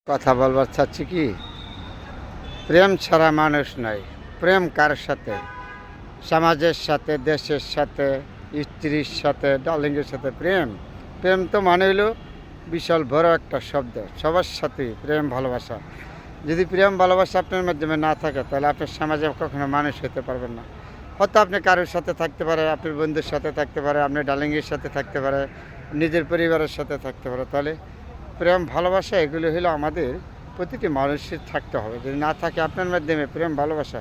কথা বলবার চাচ্ছি কি, প্রেম ছাড়া মানুষ নাই। প্রেম কার সাথে? সমাজের সাথে, দেশের সাথে, স্ত্রীর সাথে, ডার্লিংয়ের সাথে প্রেম। প্রেম তো মানে হলো বিশাল বড় একটা শব্দ। সবার সাথেই প্রেম ভালোবাসা। যদি প্রেম ভালোবাসা আপনার মাধ্যমে না থাকে, তাহলে আপনি সমাজে কখনো মানুষ হতে পারবেন না। হয়তো আপনি কারোর সাথে থাকতে পারে, আপনার বন্ধুর সাথে থাকতে পারে, আপনার ডার্লিংয়ের সাথে থাকতে পারে, নিজের পরিবারের সাথে থাকতে পারে। তাহলে প্রেম ভালোবাসা এগুলো হলো আমাদের প্রতিটি মানুষের থাকতে হবে। যদি না থাকে আপনার মাধ্যমে প্রেম ভালোবাসা,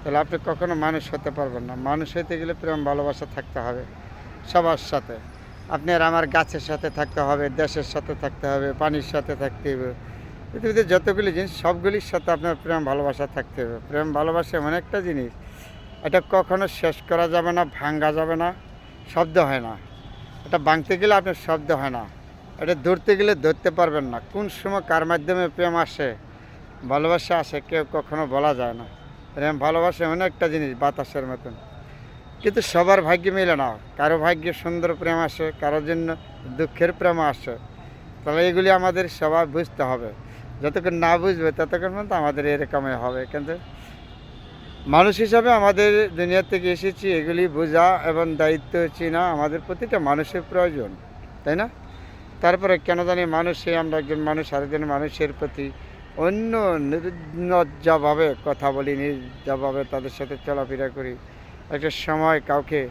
তাহলে আপনি কখনো মানুষ হতে পারবেন না। মানুষ হতে গেলে প্রেম ভালোবাসা থাকতে হবে সবার সাথে। আপনার আমার গাছের সাথে থাকতে হবে, দেশের সাথে থাকতে হবে, পানির সাথে থাকতে হবে। পৃথিবীতে যতগুলি জিনিস সবগুলির সাথে আপনার প্রেম ভালোবাসা থাকতে হবে। প্রেম ভালোবাসা এমন একটা জিনিস, এটা কখনো শেষ করা যাবে না, ভাঙ্গা যাবে না, শব্দ হয় না। এটা ভাঙতে গেলে আপনার শব্দ হয় না, এটা ধরতে গেলে ধরতে পারবেন না। কোন সময় কার মাধ্যমে প্রেম আসে, ভালোবাসা আসে, কেউ কখনো বলা যায় না। প্রেম ভালোবাসা এমন একটা জিনিস বাতাসের মতন, কিন্তু সবার ভাগ্যে মিলে না। কারো ভাগ্যে সুন্দর প্রেম আসে, কারোর জন্য দুঃখের প্রেম আসে। তাহলে এগুলি আমাদের সবাই বুঝতে হবে। যতক্ষণ না বুঝবে ততক্ষণ পর্যন্ত আমাদের এরকমই হবে। কিন্তু মানুষ হিসাবে আমাদের দুনিয়া থেকে এসেছি, এগুলি বোঝা এবং দায়িত্ব চিনা আমাদের প্রতিটা মানুষের প্রয়োজন, তাই না? তারপরে কেন জানি মানুষে আমরা একজন মানুষ আরেকজন মানুষের প্রতি অন্য নির্লজ্জাভাবে কথা বলি, নির্লজ্জাভাবে তাদের সাথে চলাফেরা করি। একটা সময় কাউকে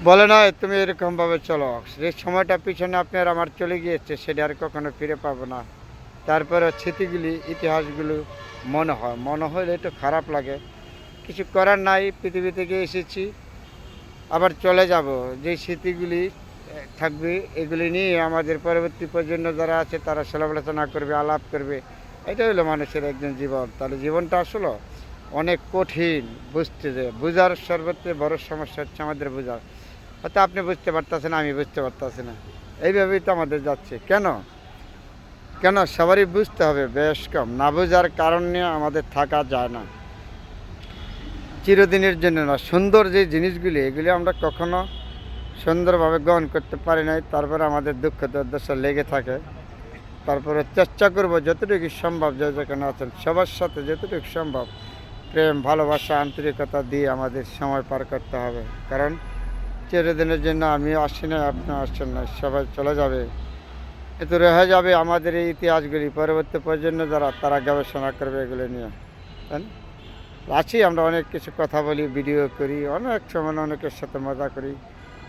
বলে নয় তুমি এরকমভাবে চলো, যে সময়টা পিছনে আপনার আমার চলে গিয়েছে সেটা আর কখনো ফিরে পাবো না। তারপরে স্মৃতিগুলি, ইতিহাসগুলো মনে হলে একটু খারাপ লাগে। কিছু করার নাই, পৃথিবী থেকে এসেছি, আবার চলে যাব। যে স্মৃতিগুলি থাকবে, এগুলি নিয়ে আমাদের পরবর্তী প্রজন্ম যারা আছে তারা সমালোচনা করবে, আলাপ করবে। এটা হলো মানুষের একজন জীবন। তাহলে জীবনটা আসলে অনেক কঠিন বুঝতে, যে বোঝার সর্বত্র বড় সমস্যা হচ্ছে আমাদের বোঝার। হয়তো আপনি বুঝতে পারতেছেন, আমি বুঝতে পারতেছি না। এইভাবেই তো আমাদের যাচ্ছে। কেন কেন সবারই বুঝতে হবে, বেশ কম। না বোঝার কারণ নিয়ে আমাদের থাকা যায় না, চিরদিনের জন্য না। সুন্দর যে জিনিসগুলি, এগুলি আমরা কখনো সুন্দরভাবে গ্রহণ করতে পারি নাই, তারপরে আমাদের দুঃখ দুর্দশা লেগে থাকে। তারপরে চেষ্টা করব যতটুকু সম্ভব, যে যেখানে আছেন সবার সাথে যতটুকু সম্ভব প্রেম ভালোবাসা আন্তরিকতা দিয়ে আমাদের সময় পার করতে হবে। কারণ চিরদিনের জন্য আমি আসি না, আপনি আসছেন না, সবাই চলে যাবে। এতে রয়ে যাবে আমাদের এই ইতিহাসগুলি, পরবর্তী প্রজন্ম যারা তারা গবেষণা করবে এগুলো নিয়ে, তাই না? আছি, আমরা অনেক কিছু কথা বলি, ভিডিও করি, অনেক সময় অনেকের সাথে মজা করি,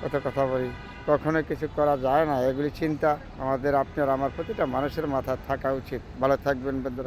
কত কথা বলি। কখনো কিছু করা যায় না, এগুলি চিন্তা আমাদের আপনার আমার প্রতিটা মানুষের মাথায় থাকা উচিত। ভালো থাকবেন বন্ধুরা।